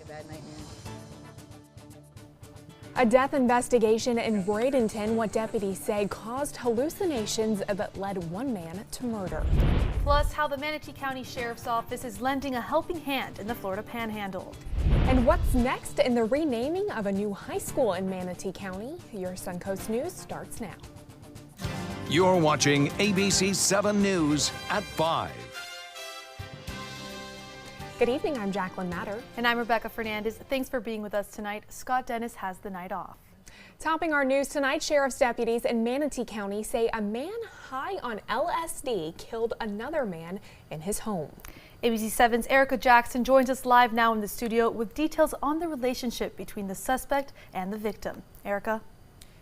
bad nightmare. A death investigation in Bradenton, what deputies say caused hallucinations that led one man to murder. Plus, how the Manatee County Sheriff's Office is lending a helping hand in the Florida Panhandle. And what's next in the renaming of a new high school in Manatee County? Your Suncoast News starts now. You're watching ABC7 News at 5. Good evening, I'm Jacqueline Matter. And I'm Rebecca Fernandez. Thanks for being with us tonight. Scott Dennis has the night off. Topping our news tonight, sheriff's deputies in Manatee County say a man high on LSD killed another man in his home. ABC7's Erica Jackson joins us live now in the studio with details on the relationship between the suspect and the victim. Erica?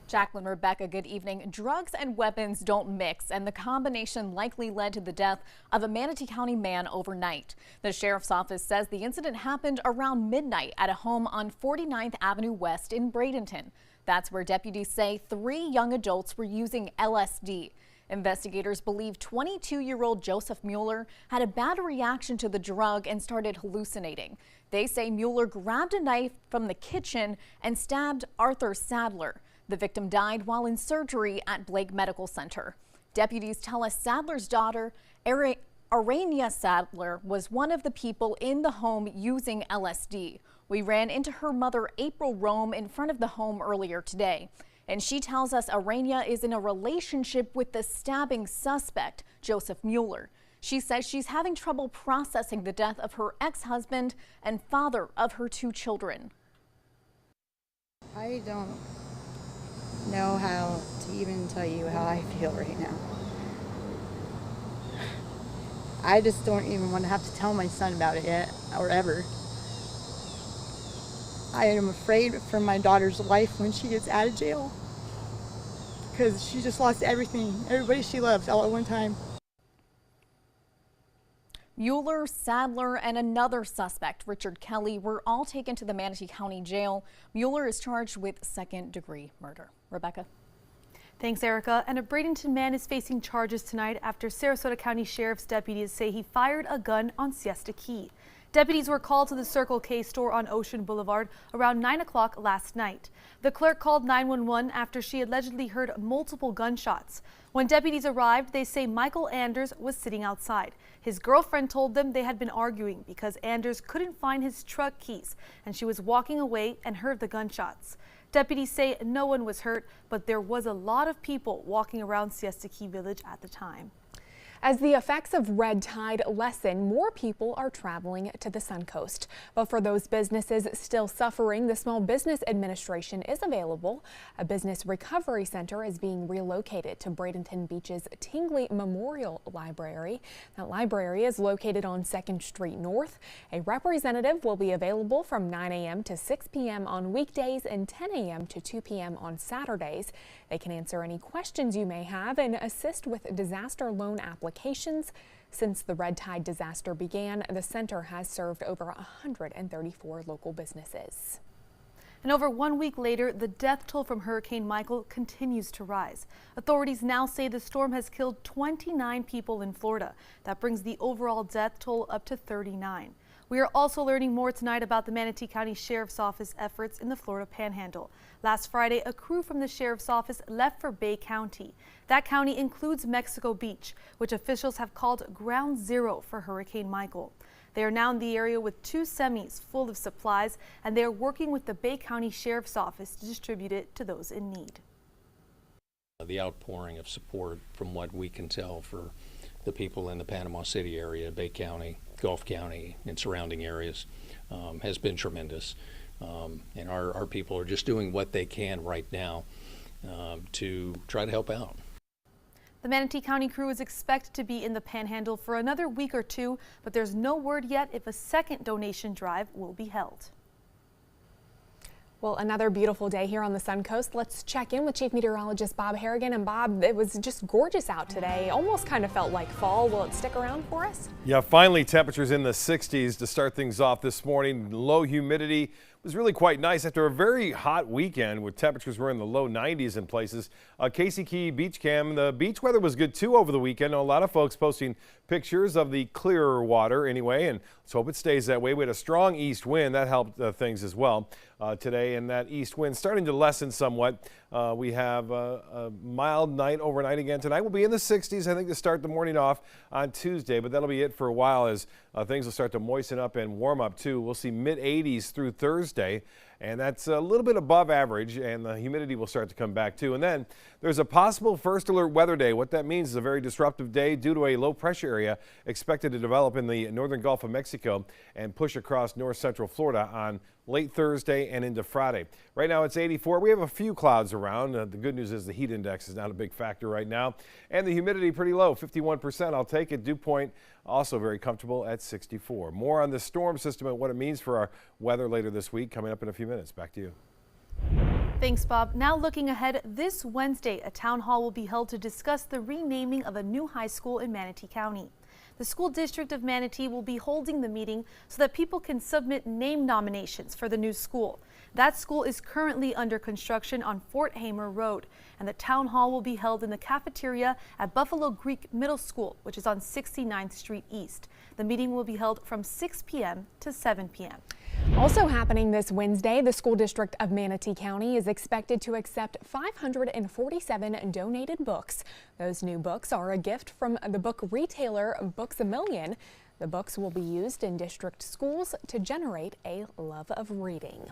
Jacqueline, Rebecca, good evening. Drugs and weapons don't mix, and the combination likely led to the death of a Manatee County man overnight. The sheriff's office says the incident happened around midnight at a home on 49th Avenue West in Bradenton. That's where deputies say 3 young adults were using LSD. Investigators believe 22-year-old Joseph Mueller had a bad reaction to the drug and started hallucinating. They say Mueller grabbed a knife from the kitchen and stabbed Arthur Sadler. The victim died while in surgery at Blake Medical Center. Deputies tell us Sadler's daughter, Arania Sadler, was one of the people in the home using LSD. We ran into her mother, April Rome, in front of the home earlier today. And she tells us Arania is in a relationship with the stabbing suspect, Joseph Mueller. She says she's having trouble processing the death of her ex-husband and father of her 2 children. I don't know how to even tell you how I feel right now. I just don't even want to have to tell my son about it yet, or ever. I am afraid for my daughter's life when she gets out of jail, because she just lost everything, everybody she loves, all at one time. Mueller, Sadler, and another suspect, Richard Kelly, were all taken to the Manatee County Jail. Mueller is charged with second-degree murder. Rebecca? Thanks, Erica. And a Bradenton man is facing charges tonight after Sarasota County Sheriff's deputies say he fired a gun on Siesta Key. Deputies were called to the Circle K store on Ocean Boulevard around 9 o'clock last night. The clerk called 911 after she allegedly heard multiple gunshots. When deputies arrived, they say Michael Anders was sitting outside. His girlfriend told them they had been arguing because Anders couldn't find his truck keys, and she was walking away and heard the gunshots. Deputies say no one was hurt, but there was a lot of people walking around Siesta Key Village at the time. As the effects of red tide lessen, more people are traveling to the Suncoast. But for those businesses still suffering, the Small Business Administration is available. A business recovery center is being relocated to Bradenton Beach's Tingley Memorial Library. That library is located on 2nd Street North. A representative will be available from 9 a.m. to 6 p.m. on weekdays and 10 a.m. to 2 p.m. on Saturdays. They can answer any questions you may have and assist with disaster loan applications. Since the red tide disaster began, the center has served over 134 local businesses. And over 1 week later, the death toll from Hurricane Michael continues to rise. Authorities now say the storm has killed 29 people in Florida. That brings the overall death toll up to 39. We are also learning more tonight about the Manatee County Sheriff's Office efforts in the Florida Panhandle. Last Friday, a crew from the Sheriff's Office left for Bay County. That county includes Mexico Beach, which officials have called Ground Zero for Hurricane Michael. They are now in the area with 2 semis full of supplies, and they are working with the Bay County Sheriff's Office to distribute it to those in need. The outpouring of support, from what we can tell, for the people in the Panama City area, Bay County, Gulf County, and surrounding areas has been tremendous. And our people are just doing what they can right now to try to help out. The Manatee County crew is expected to be in the Panhandle for another week or 2, but there's no word yet if a second donation drive will be held. Well, another beautiful day here on the Suncoast. Let's check in with Chief Meteorologist Bob Harrigan. And Bob, it was just gorgeous out today. Almost kind of felt like fall. Will it stick around for us? Yeah, finally temperatures in the 60s to start things off this morning. Low humidity. was really quite nice after a very hot weekend with temperatures were in the low 90s in places. Casey Key Beach Cam, the beach weather was good too over the weekend. A lot of folks posting pictures of the clearer water anyway, and let's hope it stays that way. We had a strong east wind that helped things as well today, and that east wind starting to lessen somewhat. We have a mild night overnight again tonight. We'll be in the 60s, I think, to start the morning off on Tuesday, but that'll be it for a while as things will start to moisten up and warm up too. We'll see mid 80s through Thursday, and that's a little bit above average, and the humidity will start to come back too. And then there's a possible first alert weather day. What that means is a very disruptive day due to a low pressure area expected to develop in the northern Gulf of Mexico and push across north central Florida on late Thursday and into Friday. Right now it's 84. We have a few clouds around. The good news is the heat index is not a big factor right now. And the humidity pretty low, 51%. I'll take it. Dew point also very comfortable at 64. More on the storm system and what it means for our weather later this week coming up in a few minutes. Back to you. Thanks, Bob. Now looking ahead, this Wednesday, a town hall will be held to discuss the renaming of a new high school in Manatee County. The School District of Manatee will be holding the meeting so that people can submit name nominations for the new school. That school is currently under construction on Fort Hamer Road, and the town hall will be held in the cafeteria at Buffalo Creek Middle School, which is on 69th Street East. The meeting will be held from 6 p.m. to 7 p.m. Also happening this Wednesday, the School District of Manatee County is expected to accept 547 donated books. Those new books are a gift from the book retailer Books A Million. The books will be used in district schools to generate a love of reading.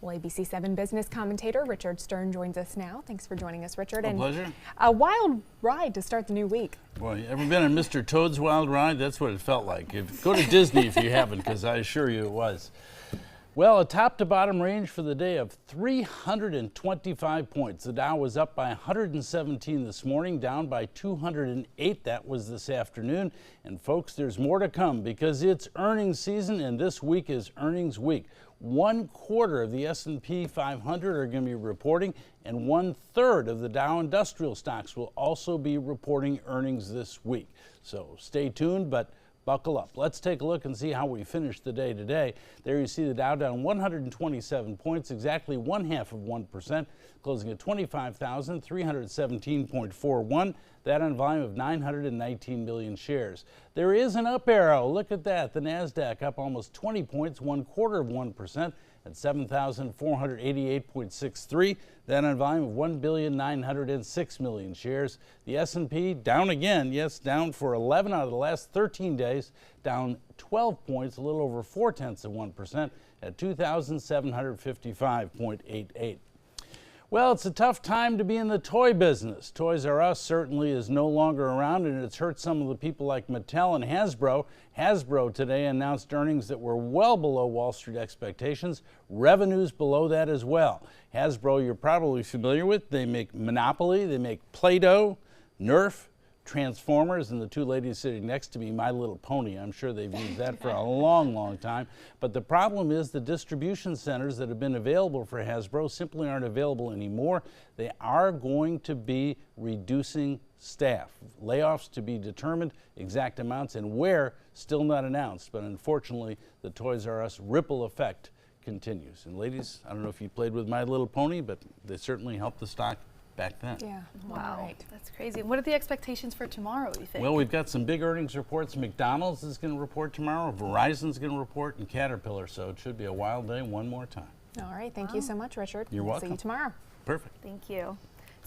Well, ABC7 business commentator Richard Stern joins us now. Thanks for joining us, Richard. A pleasure. A wild ride to start the new week. Well, you ever been on Mr. Toad's Wild Ride? That's what it felt like. Go to Disney if you haven't, because I assure you it was. Well, a top-to-bottom range for the day of 325 points. The Dow was up by 117 this morning, down by 208. That was this afternoon. And folks, there's more to come because it's earnings season, and this week is earnings week. 1/4 of the S&P 500 are going to be reporting, and 1/3 of the Dow industrial stocks will also be reporting earnings this week. So stay tuned, but buckle up. Let's take a look and see how we finished the day today. There you see the Dow down 127 points, exactly 0.5%, closing at 25,317.41. That on volume of 919 million shares. There is an up arrow. Look at that. The NASDAQ up almost 20 points, 1/4% at 7,488.63. That on volume of 1,906 million shares. The S&P down again. Yes, down for 11 out of the last 13 days, down 12 points, a little over 0.4% at 2,755.88. Well, it's a tough time to be in the toy business. Toys R Us certainly is no longer around, and it's hurt some of the people like Mattel and Hasbro. Hasbro today announced earnings that were well below Wall Street expectations, revenues below that as well. Hasbro, you're probably familiar with. They make Monopoly, they make Play-Doh, Nerf, Transformers, and the two ladies sitting next to me, My Little Pony. I'm sure they've used that for a long, long time. But the problem is the distribution centers that have been available for Hasbro simply aren't available anymore. They are going to be reducing staff. Layoffs to be determined, exact amounts and where still not announced. But unfortunately, the Toys R Us ripple effect continues. And ladies, I don't know if you played with My Little Pony, but they certainly helped the stock back then. Yeah. Wow, Right. that's crazy. What are the expectations for tomorrow, do you think? Well, we've got some big earnings reports. McDonald's is going to report tomorrow. Verizon's going to report, and Caterpillar. So it should be a wild day one more time. All right. Thank you so much, Richard. You're welcome. See you tomorrow. Perfect. Thank you.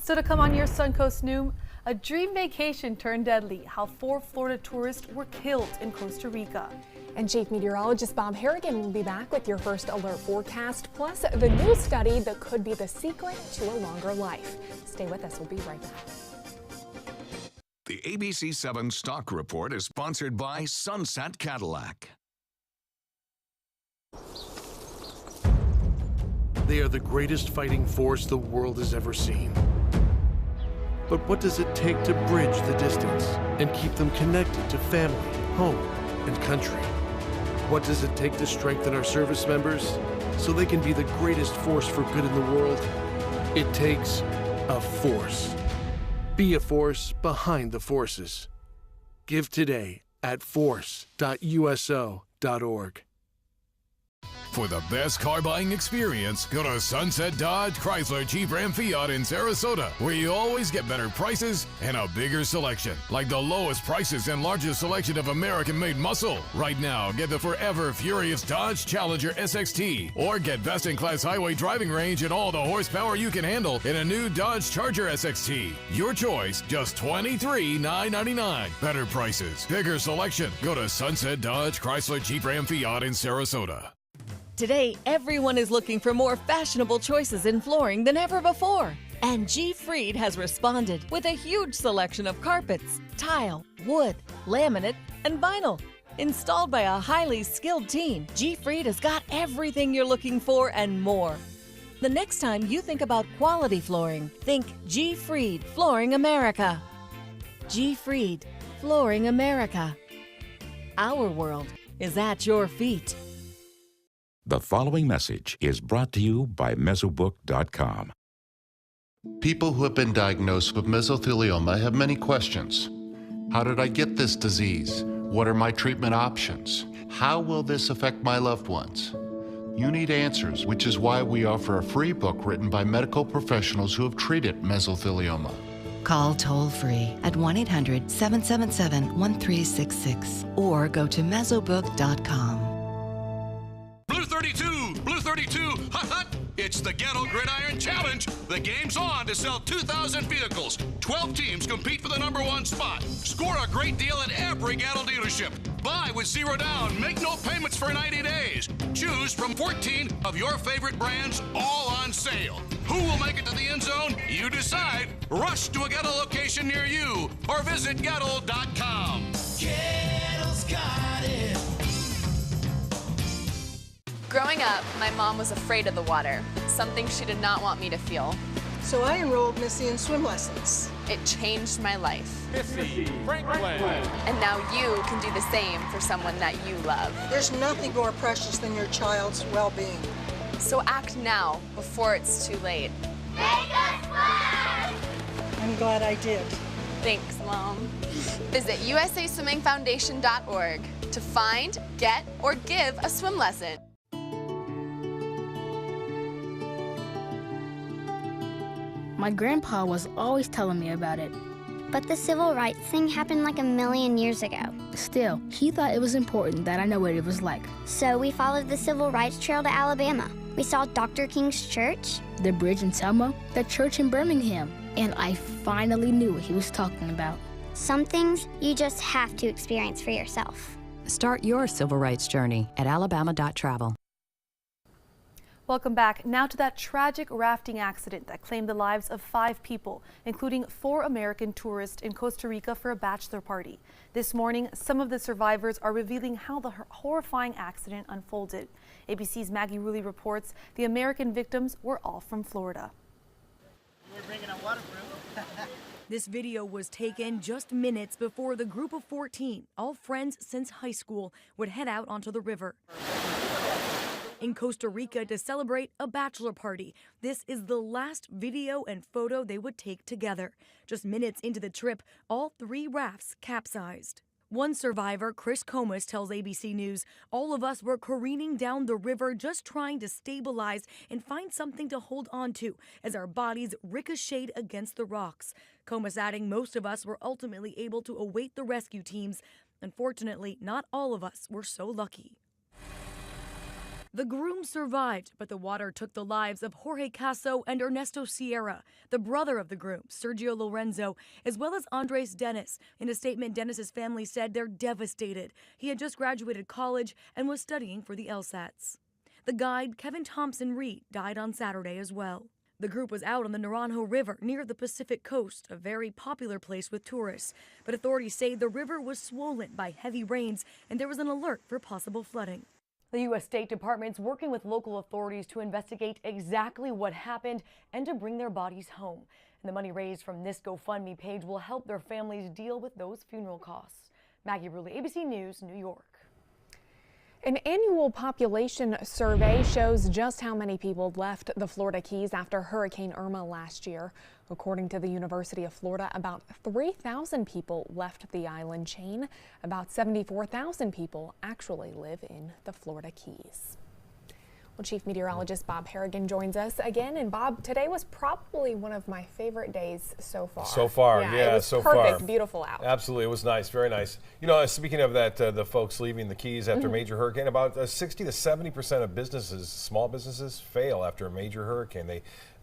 So to come on your Suncoast Noon, a dream vacation turned deadly. How 4 Florida tourists were killed in Costa Rica. And Chief Meteorologist Bob Harrigan will be back with your first alert forecast, plus the new study that could be the secret to a longer life. Stay with us. We'll be right back. The ABC7 Stock Report is sponsored by Sunset Cadillac. They are the greatest fighting force the world has ever seen. But what does it take to bridge the distance and keep them connected to family, home, and country? What does it take to strengthen our service members so they can be the greatest force for good in the world? It takes a force. Be a force behind the forces. Give today at force.uso.org. For the best car buying experience, go to Sunset Dodge, Chrysler, Jeep, Ram, Fiat in Sarasota, where you always get better prices and a bigger selection. Like the lowest prices and largest selection of American-made muscle. Right now, get the forever furious Dodge Challenger SXT, or get best-in-class highway driving range and all the horsepower you can handle in a new Dodge Charger SXT. Your choice, just $23,999. Better prices, bigger selection. Go to Sunset Dodge, Chrysler, Jeep, Ram, Fiat in Sarasota. Today, everyone is looking for more fashionable choices in flooring than ever before. And G. Fried has responded with a huge selection of carpets, tile, wood, laminate, and vinyl. Installed by a highly skilled team, G. Fried has got everything you're looking for and more. The next time you think about quality flooring, think G. Fried Flooring America. G. Fried Flooring America. Our world is at your feet. The following message is brought to you by Mesobook.com. People who have been diagnosed with mesothelioma have many questions. How did I get this disease? What are my treatment options? How will this affect my loved ones? You need answers, which is why we offer a free book written by medical professionals who have treated mesothelioma. Call toll-free at 1-800-777-1366 or go to Mesobook.com. Blue 32, Blue 32, hot, hot. It's the Gatto Gridiron Challenge. The game's on to sell 2,000 vehicles. 12 teams compete for the #1 spot. Score a great deal at every Gatto dealership. Buy with 0 down. Make no payments for 90 days. Choose from 14 of your favorite brands, all on sale. Who will make it to the end zone? You decide. Rush to a Gatto location near you or visit Gatto.com. Gatto's got it. Growing up, my mom was afraid of the water, something she did not want me to feel. So I enrolled Missy in swim lessons. It changed my life. Missy Franklin. And now you can do the same for someone that you love. There's nothing more precious than your child's well-being. So act now, before it's too late. Make us swim! I'm glad I did. Thanks, Mom. Visit usaswimmingfoundation.org to find, get, or give a swim lesson. My grandpa was always telling me about it. But the civil rights thing happened like a million years ago. Still, he thought it was important that I know what it was like. So we followed the civil rights trail to Alabama. We saw Dr. King's church, the bridge in Selma, the church in Birmingham, and I finally knew what he was talking about. Some things you just have to experience for yourself. Start your civil rights journey at alabama.travel. Welcome back. Now to that tragic rafting accident that claimed the lives of 5 people, including 4 American tourists in Costa Rica for a bachelor party. This morning, some of the survivors are revealing how the horrifying accident unfolded. ABC's Maggie Rulli reports the American victims were all from Florida. We're bringing a waterproof. This video was taken just minutes before the group of 14, all friends since high school, would head out onto the river in Costa Rica to celebrate a bachelor party. This is the last video and photo they would take together. Just minutes into the trip, all 3 rafts capsized. One survivor, Chris Comas, tells ABC News, "All of us were careening down the river just trying to stabilize and find something to hold on to as our bodies ricocheted against the rocks." Comas adding most of us were ultimately able to await the rescue teams. Unfortunately, not all of us were so lucky. The groom survived, but the water took the lives of Jorge Caso and Ernesto Sierra, the brother of the groom, Sergio Lorenzo, as well as Andres Dennis. In a statement, Dennis's family said they're devastated. He had just graduated college and was studying for the LSATs. The guide, Kevin Thompson Reed, died on Saturday as well. The group was out on the Naranjo River near the Pacific coast, a very popular place with tourists. But authorities say the river was swollen by heavy rains and there was an alert for possible flooding. The U.S. State Department's working with local authorities to investigate exactly what happened and to bring their bodies home. And the money raised from this GoFundMe page will help their families deal with those funeral costs. Maggie Rulli, ABC News, New York. An annual population survey shows just how many people left the Florida Keys after Hurricane Irma last year. According to the University of Florida, about 3,000 people left the island chain. About 74,000 people actually live in the Florida Keys. Well, Chief Meteorologist Bob Harrigan joins us again. And Bob, today was probably one of my favorite days so far. So far, yeah, it was so perfect, far. Beautiful out. Absolutely, it was nice, very nice. You know, speaking of that, the folks leaving the Keys after a major hurricane, about 60 to 70% of businesses, small businesses, fail after a major hurricane. They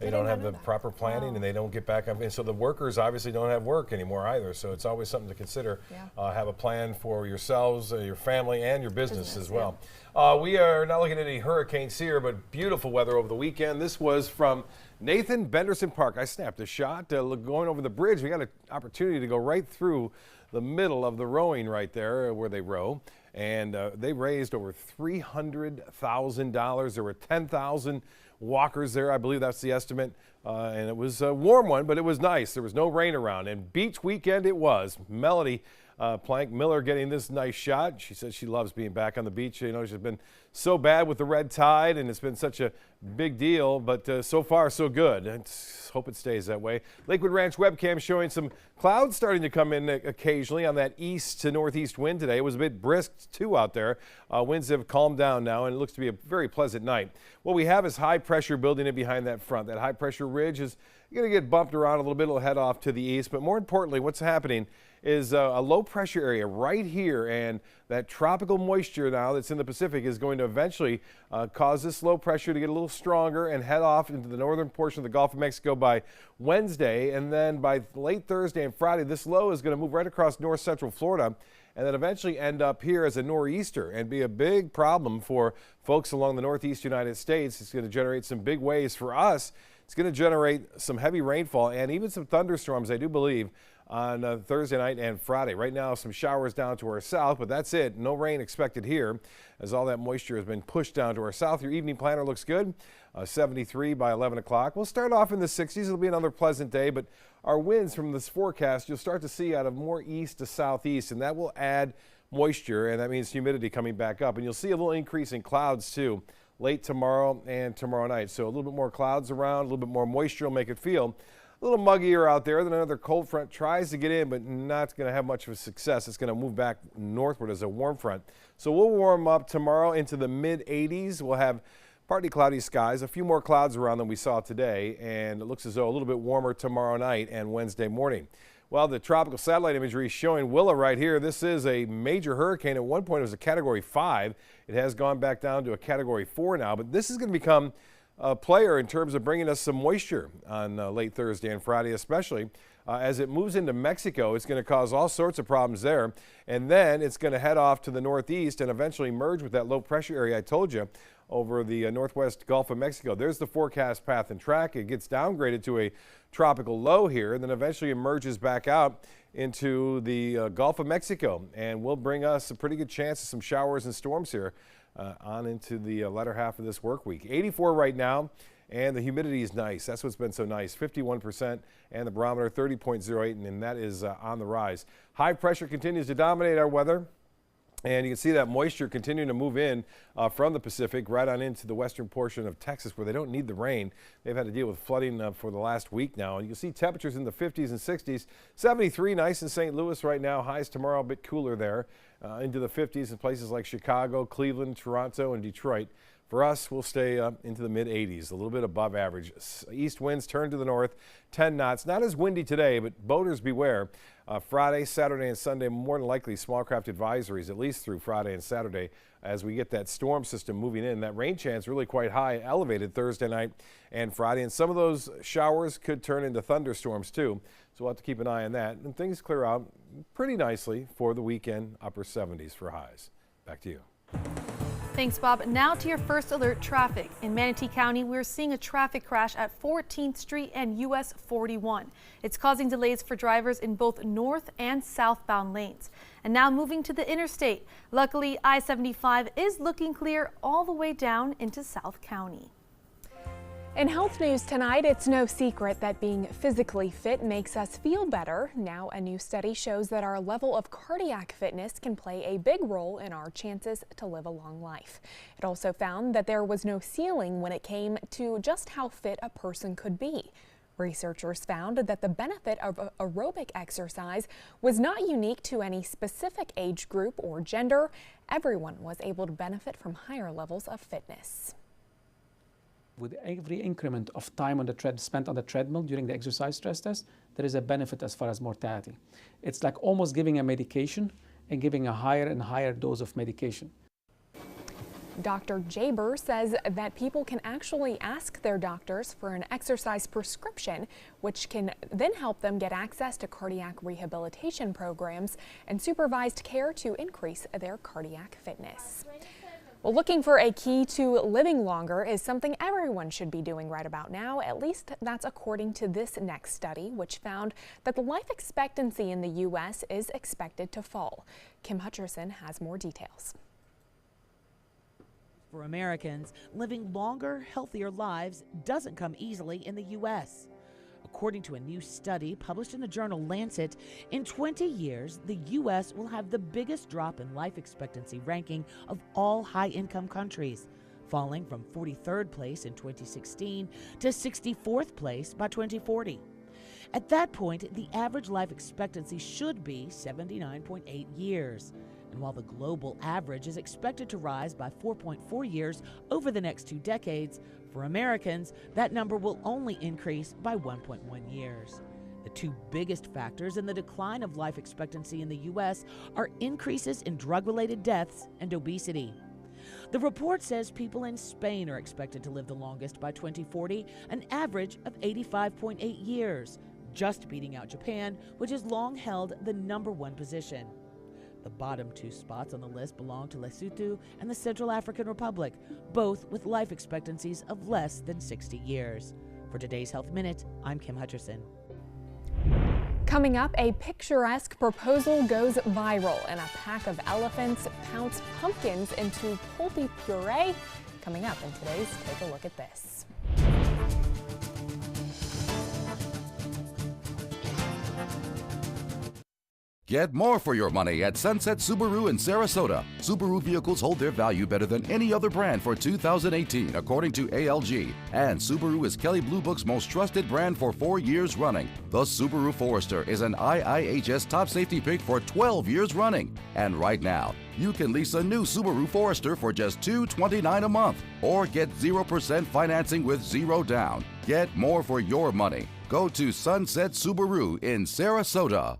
don't have the proper planning and they don't get back up. And so the workers obviously don't have work anymore either. So it's always something to consider. Have a plan for yourselves, your family, and your business as well. We are not looking at any hurricanes here, but beautiful weather over the weekend. This was from Nathan Benderson Park. I snapped a shot going over the bridge. We got an opportunity to go right through the middle of the rowing right there where they row. And they raised over $300,000. There were 10,000 walkers there. I believe that's the estimate. And it was a warm one, but it was nice. There was no rain around. And beach weekend it was. Melody Plank Miller getting this nice shot. She says she loves being back on the beach. You know, she's been so bad with the red tide, and it's been such a big deal, but so far so good. Let's hope it stays that way. Lakewood Ranch webcam showing some clouds starting to come in occasionally on that east to northeast wind today. It was a bit brisk too out there. Winds have calmed down now, and it looks to be a very pleasant night. What we have is high pressure building in behind that front. That high pressure ridge is going to get bumped around a little bit. It'll head off to the east, but more importantly, what's happening is a low pressure area right here, and that tropical moisture now that's in the Pacific is going to eventually cause this low pressure to get a little stronger and head off into the northern portion of the Gulf of Mexico by Wednesday. And then by late Thursday and Friday, this low is going to move right across north central Florida and then eventually end up here as a nor'easter and be a big problem for folks along the northeast United States. It's going to generate some big waves for us. It's going to generate some heavy rainfall and even some thunderstorms, I do believe, on Thursday night and Friday. Right now, some showers down to our south, but that's it. No rain expected here as all that moisture has been pushed down to our south. Your evening planner looks good, 73 by 11 o'clock. We'll start off in the 60s. It'll be another pleasant day, but our winds from this forecast, you'll start to see out of more east to southeast, and that will add moisture, and that means humidity coming back up. And you'll see a little increase in clouds, too, late tomorrow and tomorrow night. So a little bit more clouds around, a little bit more moisture will make it feel a little muggier out there. Then another cold front tries to get in, but not going to have much of a success. It's going to move back northward as a warm front. So we'll warm up tomorrow into the mid-80s. We'll have partly cloudy skies, a few more clouds around than we saw today, and it looks as though a little bit warmer tomorrow night and Wednesday morning. Well, the tropical satellite imagery is showing Willa right here. This is a major hurricane. At one point it was a Category 5. It has gone back down to a Category 4 now, but this is going to become a player in terms of bringing us some moisture on late Thursday and Friday, especially as it moves into Mexico. It's going to cause all sorts of problems there, and then it's going to head off to the northeast and eventually merge with that low pressure area I told you over the northwest Gulf of Mexico. There's the forecast path and track. It gets downgraded to a tropical low here, and then eventually emerges back out into the Gulf of Mexico, and will bring us a pretty good chance of some showers and storms here on into the latter half of this work week. 84 right now, and the humidity is nice. That's what's been so nice, 51%, and the barometer 30.08, and that is on the rise. High pressure continues to dominate our weather, and you can see that moisture continuing to move in from the Pacific right on into the western portion of Texas where they don't need the rain. They've had to deal with flooding for the last week now. And you can see temperatures in the 50s and 60s. 73 nice in St. Louis right now. Highs tomorrow a bit cooler there. Into the 50s in places like Chicago, Cleveland, Toronto, and Detroit. For us, we'll stay into the mid-80s, a little bit above average. East winds turn to the north, 10 knots. Not as windy today, but boaters beware. Friday, Saturday, and Sunday, more than likely small craft advisories, at least through Friday and Saturday, as we get that storm system moving in. That rain chance really quite high, elevated Thursday night and Friday. And some of those showers could turn into thunderstorms, too. So we'll have to keep an eye on that. And things clear out pretty nicely for the weekend, upper 70s for highs. Back to you. Thanks, Bob. Now to your first alert traffic. In Manatee County, we're seeing a traffic crash at 14th Street and US 41. It's causing delays for drivers in both north and southbound lanes. And now moving to the interstate. Luckily, I-75 is looking clear all the way down into South County. In health news tonight, it's no secret that being physically fit makes us feel better. Now, a new study shows that our level of cardiac fitness can play a big role in our chances to live a long life. It also found that there was no ceiling when it came to just how fit a person could be. Researchers found that the benefit of aerobic exercise was not unique to any specific age group or gender. Everyone was able to benefit from higher levels of fitness. With every increment of time on the spent on the treadmill during the exercise stress test, there is a benefit as far as mortality. It's like almost giving a medication and giving a higher and higher dose of medication. Dr. Jaber says that people can actually ask their doctors for an exercise prescription, which can then help them get access to cardiac rehabilitation programs and supervised care to increase their cardiac fitness. Well, looking for a key to living longer is something everyone should be doing right about now. At least that's according to this next study, which found that the life expectancy in the U.S. is expected to fall. Kim Hutcherson has more details. For Americans, living longer, healthier lives doesn't come easily in the U.S. According to a new study published in the journal Lancet, in 20 years, the U.S. will have the biggest drop in life expectancy ranking of all high-income countries, falling from 43rd place in 2016 to 64th place by 2040. At that point, the average life expectancy should be 79.8 years. And while the global average is expected to rise by 4.4 years over the next 2 decades, for Americans, that number will only increase by 1.1 years. The two biggest factors in the decline of life expectancy in the U.S. are increases in drug-related deaths and obesity. The report says people in Spain are expected to live the longest by 2040, an average of 85.8 years, just beating out Japan, which has long held the #1 position. The bottom 2 spots on the list belong to Lesotho and the Central African Republic, both with life expectancies of less than 60 years. For today's Health Minute, I'm Kim Hutcherson. Coming up, a picturesque proposal goes viral and a pack of elephants pounce pumpkins into pulpy puree. Coming up in today's Take a Look at This. Get more for your money at Sunset Subaru in Sarasota. Subaru vehicles hold their value better than any other brand for 2018, according to ALG. And Subaru is Kelley Blue Book's most trusted brand for 4 years running. The Subaru Forester is an IIHS top safety pick for 12 years running. And right now, you can lease a new Subaru Forester for just $229 a month or get 0% financing with 0 down. Get more for your money. Go to Sunset Subaru in Sarasota.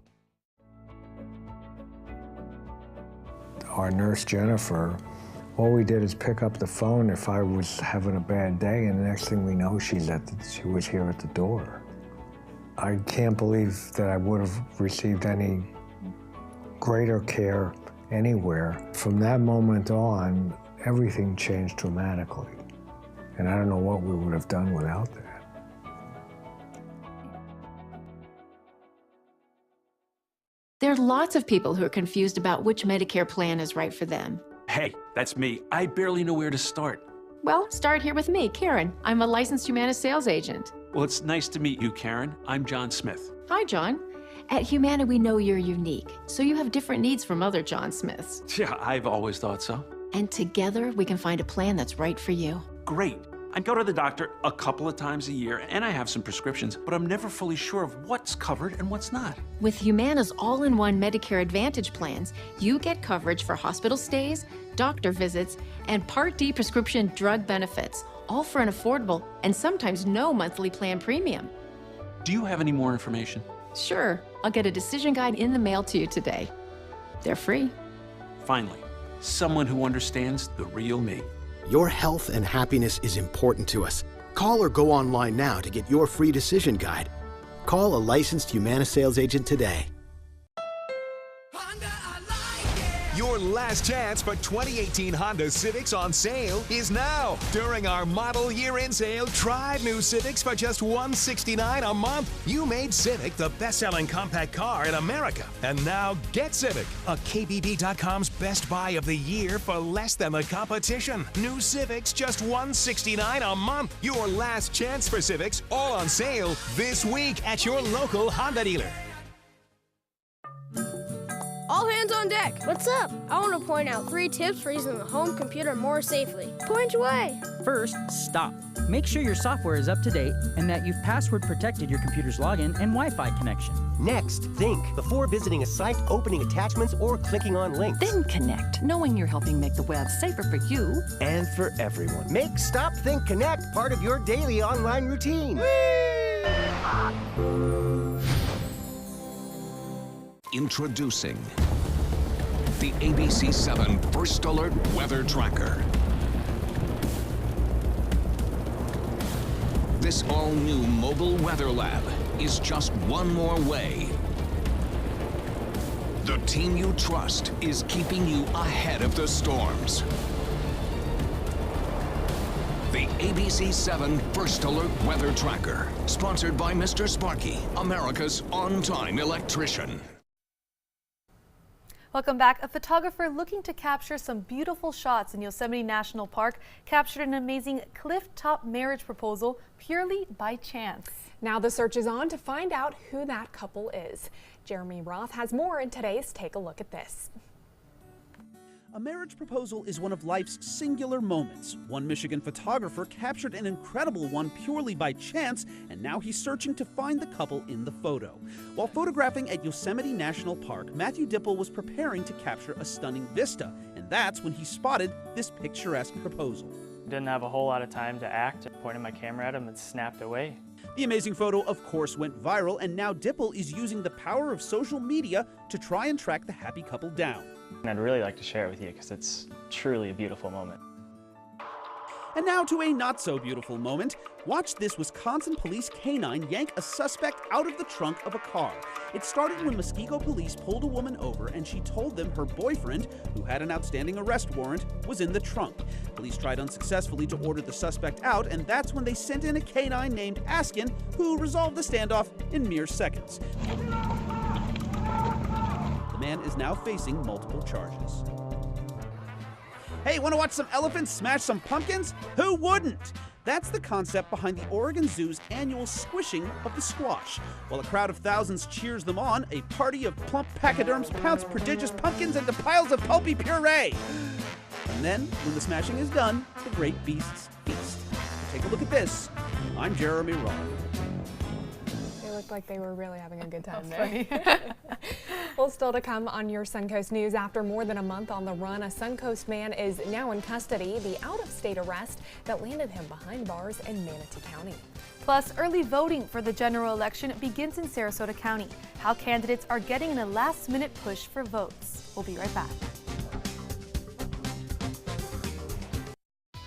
Our nurse, Jennifer, all we did is pick up the phone if I was having a bad day, and the next thing we know, she was here at the door. I can't believe that I would have received any greater care anywhere. From that moment on, everything changed dramatically, and I don't know what we would have done without that. There are lots of people who are confused about which Medicare plan is right for them. Hey, that's me. I barely know where to start. Well, start here with me, Karen. I'm a licensed Humana sales agent. Well, it's nice to meet you, Karen. I'm John Smith. Hi, John. At Humana, we know you're unique, so you have different needs from other John Smiths. Yeah, I've always thought so. And together, we can find a plan that's right for you. Great. I go to the doctor a couple of times a year, and I have some prescriptions, but I'm never fully sure of what's covered and what's not. With Humana's all-in-one Medicare Advantage plans, you get coverage for hospital stays, doctor visits, and Part D prescription drug benefits, all for an affordable and sometimes no monthly plan premium. Do you have any more information? Sure. I'll get a decision guide in the mail to you today. They're free. Finally, someone who understands the real me. Your health and happiness is important to us. Call or go online now to get your free decision guide. Call a licensed Humana sales agent today. Your last chance for 2018 Honda Civics on sale is now. During our model year-end sale, try new Civics for just $169 a month. You made Civic the best-selling compact car in America. And now get Civic, a KBB.com's best buy of the year for less than the competition. New Civics just $169 a month. Your last chance for Civics, all on sale this week at your local Honda dealer. All hands on deck. What's up? I want to point out 3 tips for using the home computer more safely. Point away. First, stop. Make sure your software is up to date and that you've password protected your computer's login and Wi-Fi connection. Next, think before visiting a site, opening attachments, or clicking on links. Then connect, knowing you're helping make the web safer for you and for everyone. Make Stop, Think, Connect part of your daily online routine. Introducing the ABC7 First Alert Weather Tracker. This all-new mobile weather lab is just one more way. The team you trust is keeping you ahead of the storms. The ABC7 First Alert Weather Tracker, sponsored by Mr. Sparky, America's on-time electrician. Welcome back. A photographer looking to capture some beautiful shots in Yosemite National Park captured an amazing cliff-top marriage proposal purely by chance. Now the search is on to find out who that couple is. Jeremy Roth has more in today's Take a Look at This. A marriage proposal is one of life's singular moments. One Michigan photographer captured an incredible one purely by chance, and now he's searching to find the couple in the photo. While photographing at Yosemite National Park, Matthew Dipple was preparing to capture a stunning vista, and that's when he spotted this picturesque proposal. Didn't have a whole lot of time to act. I pointed my camera at him and snapped away. The amazing photo, of course, went viral, and now Dipple is using the power of social media to try and track the happy couple down. And I'd really like to share it with you because it's truly a beautiful moment. And now to a not-so-beautiful moment. Watch this Wisconsin police canine yank a suspect out of the trunk of a car. It started when Muskego police pulled a woman over and she told them her boyfriend, who had an outstanding arrest warrant, was in the trunk. Police tried unsuccessfully to order the suspect out, and that's when they sent in a canine named Askin, who resolved the standoff in mere seconds. The man is now facing multiple charges. Hey, want to watch some elephants smash some pumpkins? Who wouldn't? That's the concept behind the Oregon Zoo's annual squishing of the squash. While a crowd of thousands cheers them on, a party of plump pachyderms pounce prodigious pumpkins into piles of pulpy puree. And then, when the smashing is done, the great beasts feast. Take a look at this. I'm Jeremy Roth. They looked like they were really having a good time there. Well, still to come on your Suncoast News. After more than a month on the run, a Suncoast man is now in custody. The out-of-state arrest that landed him behind bars in Manatee County. Plus, early voting for the general election begins in Sarasota County. How candidates are getting in a last-minute push for votes. We'll be right back.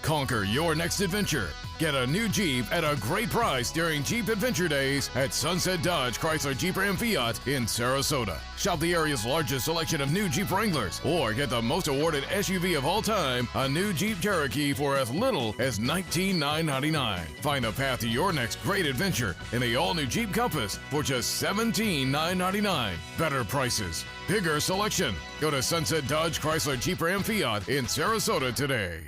Conquer your next adventure. Get a new Jeep at a great price during Jeep Adventure Days at Sunset Dodge Chrysler Jeep Ram Fiat in Sarasota. Shop the area's largest selection of new Jeep Wranglers, or get the most awarded SUV of all time, a new Jeep Cherokee, for as little as $19,999. Find the path to your next great adventure in the all-new Jeep Compass for just $17,999. Better prices, bigger selection. Go to Sunset Dodge Chrysler Jeep Ram Fiat in Sarasota today.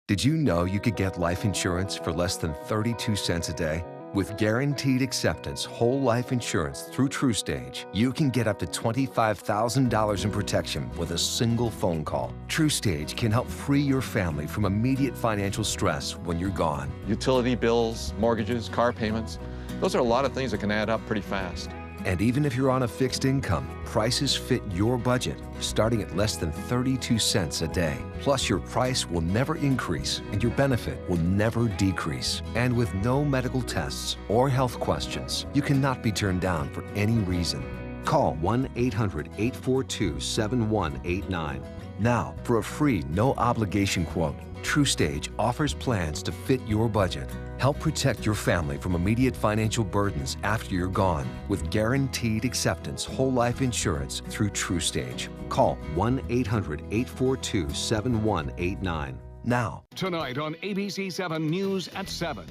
Did you know you could get life insurance for less than 32 cents a day? With Guaranteed Acceptance whole life insurance through TrueStage, you can get up to $25,000 in protection with a single phone call. TrueStage can help free your family from immediate financial stress when you're gone. Utility bills, mortgages, car payments, those are a lot of things that can add up pretty fast. And even if you're on a fixed income, prices fit your budget, starting at less than 32 cents a day. Plus, your price will never increase and your benefit will never decrease. And with no medical tests or health questions, you cannot be turned down for any reason. Call 1-800-842-7189. Now, for a free, no-obligation quote, TrueStage offers plans to fit your budget. Help protect your family from immediate financial burdens after you're gone with Guaranteed Acceptance whole life insurance through TrueStage. Call 1-800-842-7189 now. Tonight on ABC7 News at 7.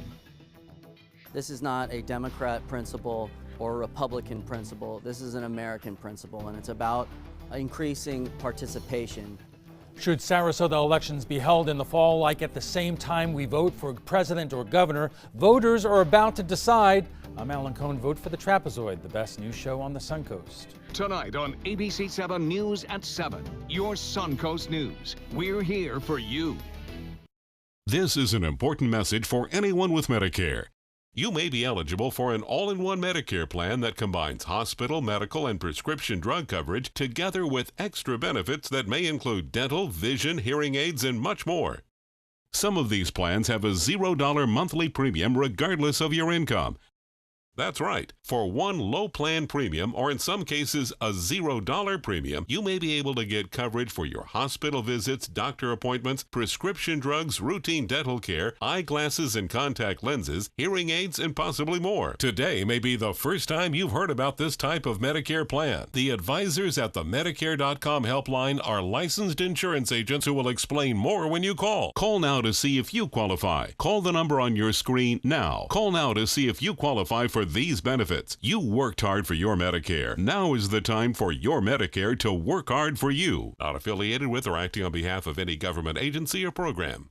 This is not a Democrat principle or a Republican principle. This is an American principle, and it's about increasing participation. Should Sarasota elections be held in the fall, like at the same time we vote for president or governor, voters are about to decide I'm Alan Cohn. Vote for the Trapezoid, the best news show on the Suncoast. Tonight on ABC7 News at 7, your Suncoast News. We're here for you. This is an important message for anyone with Medicare. You may be eligible for an all-in-one Medicare plan that combines hospital, medical, and prescription drug coverage together with extra benefits that may include dental, vision, hearing aids, and much more. Some of these plans have a $0 monthly premium regardless of your income. That's right. For one low plan premium, or in some cases a $0 premium, you may be able to get coverage for your hospital visits, doctor appointments, prescription drugs, routine dental care, eyeglasses and contact lenses, hearing aids, and possibly more. Today may be the first time you've heard about this type of Medicare plan. The advisors at the Medicare.com helpline are licensed insurance agents who will explain more when you call. Call now to see if you qualify. Call the number on your screen now. Call now to see if you qualify for these benefits. You worked hard for your Medicare. Now is the time for your Medicare to work hard for you. Not affiliated with or acting on behalf of any government agency or program.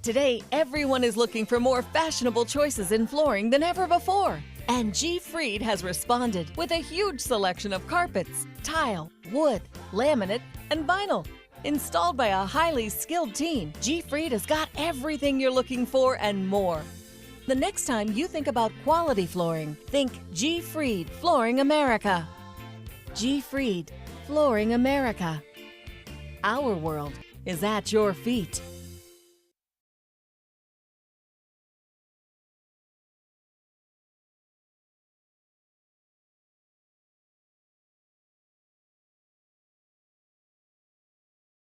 Today, everyone is looking for more fashionable choices in flooring than ever before. And G. Fried has responded with a huge selection of carpets, tile, wood, laminate, and vinyl. Installed by a highly skilled team, G. Fried has got everything you're looking for and more. The next time you think about quality flooring, think G. Fried Flooring America. G. Fried Flooring America. Our world is at your feet.